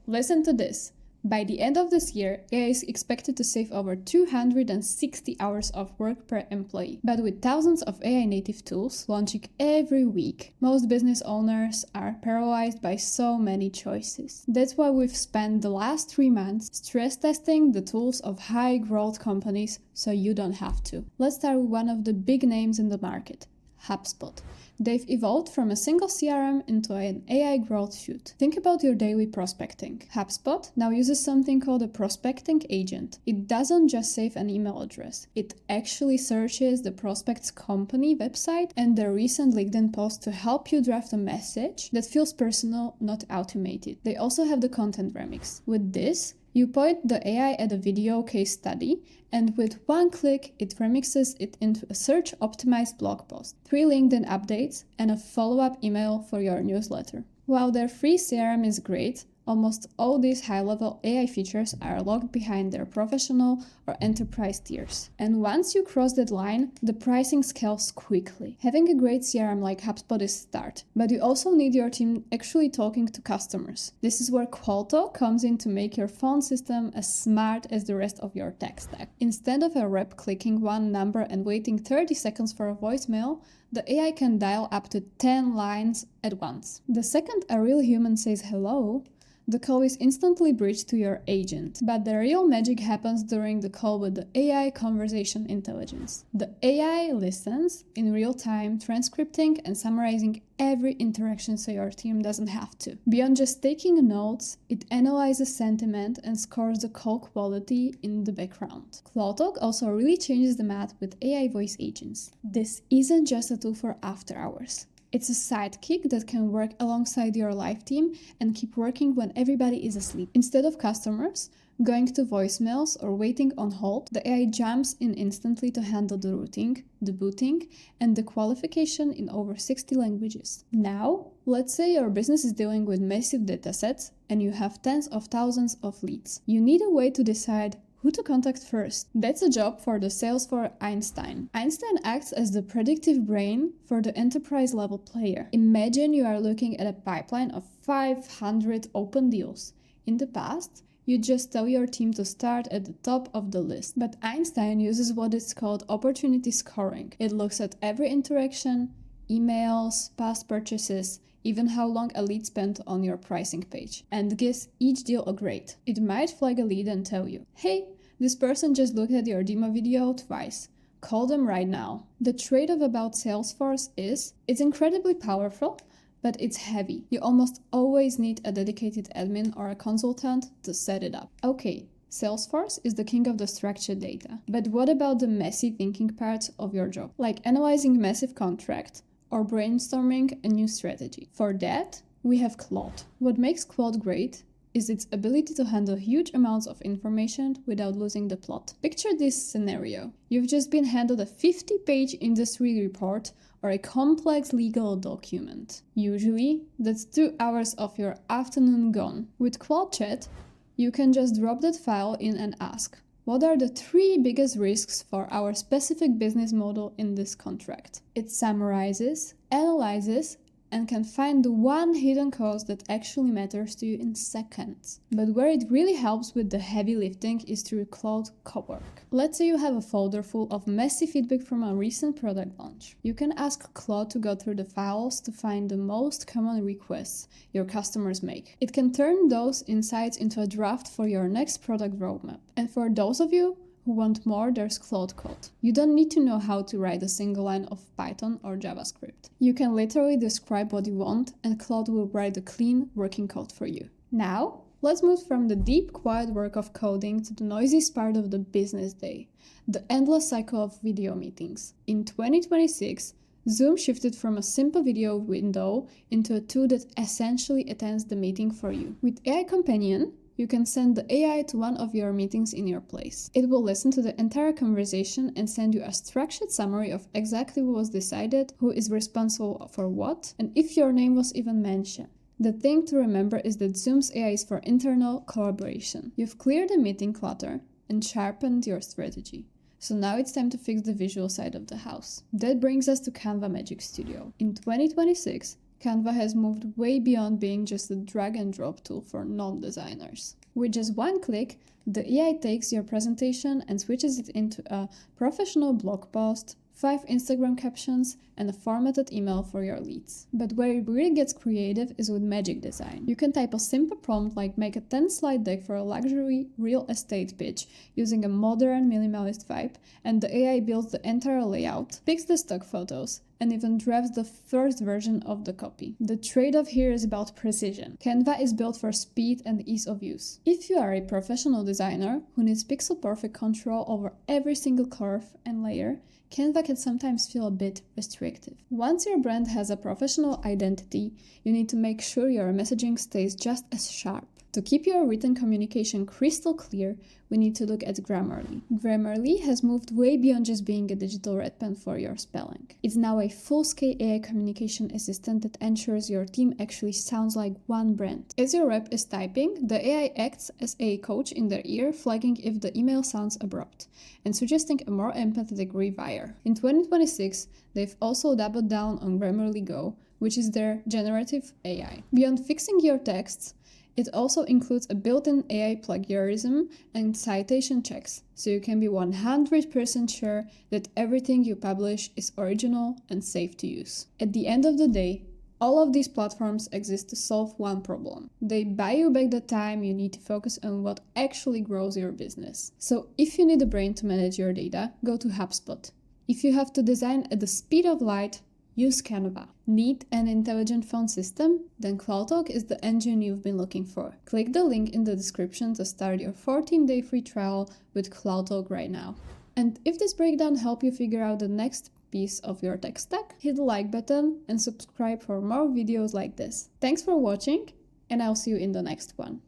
Listen to this. By the end of this year, AI is expected to save over 260 hours of work per employee. But with thousands of AI native tools launching every week, most business owners are paralyzed by so many choices. That's why we've spent the last 3 months stress testing the tools of high growth companies so you don't have to. Let's start with one of the big names in the market, HubSpot. They've evolved from a single CRM into an AI growth suite. Think about your daily prospecting. HubSpot now uses something called a prospecting agent. It doesn't just save an email address. It actually searches the prospect's company website and their recent LinkedIn post to help you draft a message that feels personal, not automated. They also have the content remix. With this, you point the AI at a video case study, and with one click, it remixes it into a search-optimized blog post, 3 LinkedIn updates, and a follow-up email for your newsletter. While their free CRM is great, almost all these high-level AI features are locked behind their professional or enterprise tiers. And once you cross that line, the pricing scales quickly. Having a great CRM like HubSpot is a start, but you also need your team actually talking to customers. This is where CloudTalk comes in to make your phone system as smart as the rest of your tech stack. Instead of a rep clicking one number and waiting 30 seconds for a voicemail, the AI can dial up to 10 lines at once. The second a real human says hello, the call is instantly bridged to your agent. But the real magic happens during the call with the AI conversation intelligence. The AI listens in real time, transcripting and summarizing every interaction so your team doesn't have to. Beyond just taking notes, it analyzes sentiment and scores the call quality in the background. CloudTalk also really changes the math with AI voice agents. This isn't just a tool for after hours. It's a sidekick that can work alongside your live team and keep working when everybody is asleep. Instead of customers going to voicemails or waiting on hold, the AI jumps in instantly to handle the routing, the booting, and the qualification in over 60 languages. Now, let's say your business is dealing with massive datasets and you have tens of thousands of leads. You need a way to decide who to contact first. That's a job for the Salesforce Einstein. Einstein acts as the predictive brain for the enterprise level player. Imagine you are looking at a pipeline of 500 open deals. In the past, you just tell your team to start at the top of the list. But Einstein uses what is called opportunity scoring. It looks at every interaction, emails, past purchases, even how long a lead spent on your pricing page, and gives each deal a grade. It might flag a lead and tell you, hey, this person just looked at your demo video twice. Call them right now. The trade-off about Salesforce is, it's incredibly powerful, but it's heavy. You almost always need a dedicated admin or a consultant to set it up. Okay, Salesforce is the king of the structured data, but what about the messy thinking parts of your job, like analyzing massive contract or brainstorming a new strategy? For that, we have Claude. What makes Claude great is its ability to handle huge amounts of information without losing the plot. Picture this scenario. You've just been handed a 50-page industry report or a complex legal document. Usually, that's 2 hours of your afternoon gone. With Claude Chat, you can just drop that file in and ask, what are the 3 biggest risks for our specific business model in this contract? It summarizes, analyzes, and can find the one hidden cost that actually matters to you in seconds. But where it really helps with the heavy lifting is through Claude Cowork. Let's say you have a folder full of messy feedback from a recent product launch. You can ask Claude to go through the files to find the most common requests your customers make. It can turn those insights into a draft for your next product roadmap. And for those of you who want more, there's Claude Code. You don't need to know how to write a single line of Python or JavaScript. You can literally describe what you want and Claude will write a clean working code for you. Now, let's move from the deep, quiet work of coding to the noisiest part of the business day, the endless cycle of video meetings. In 2026, Zoom shifted from a simple video window into a tool that essentially attends the meeting for you. With AI Companion, you can send the AI to one of your meetings in your place. It will listen to the entire conversation and send you a structured summary of exactly what was decided, who is responsible for what, and if your name was even mentioned. The thing to remember is that Zoom's AI is for internal collaboration. You've cleared the meeting clutter and sharpened your strategy. So now it's time to fix the visual side of the house. That brings us to Canva Magic Studio. In 2026, Canva has moved way beyond being just a drag and drop tool for non-designers. With just one click, the AI takes your presentation and switches it into a professional blog post, 5 Instagram captions, and a formatted email for your leads. But where it really gets creative is with magic design. You can type a simple prompt like make a 10-slide deck for a luxury real estate pitch using a modern minimalist vibe, and the AI builds the entire layout, picks the stock photos, and even drafts the first version of the copy. The trade-off here is about precision. Canva is built for speed and ease of use. If you are a professional designer who needs pixel-perfect control over every single curve and layer, Canva can sometimes feel a bit restrictive. Once your brand has a professional identity, you need to make sure your messaging stays just as sharp. To keep your written communication crystal clear, we need to look at Grammarly. Grammarly has moved way beyond just being a digital red pen for your spelling. It's now a full-scale AI communication assistant that ensures your team actually sounds like one brand. As your rep is typing, the AI acts as a coach in their ear, flagging if the email sounds abrupt, and suggesting a more empathetic rewire. In 2026, they've also doubled down on Grammarly Go, which is their generative AI. Beyond fixing your texts, it also includes a built-in AI plagiarism and citation checks, so you can be 100% sure that everything you publish is original and safe to use. At the end of the day, all of these platforms exist to solve one problem. They buy you back the time you need to focus on what actually grows your business. So if you need a brain to manage your data, go to HubSpot. If you have to design at the speed of light, use Canva. Need an intelligent phone system? Then CloudTalk is the engine you've been looking for. Click the link in the description to start your 14-day free trial with CloudTalk right now. And if this breakdown helped you figure out the next piece of your tech stack, hit the like button and subscribe for more videos like this. Thanks for watching, and I'll see you in the next one.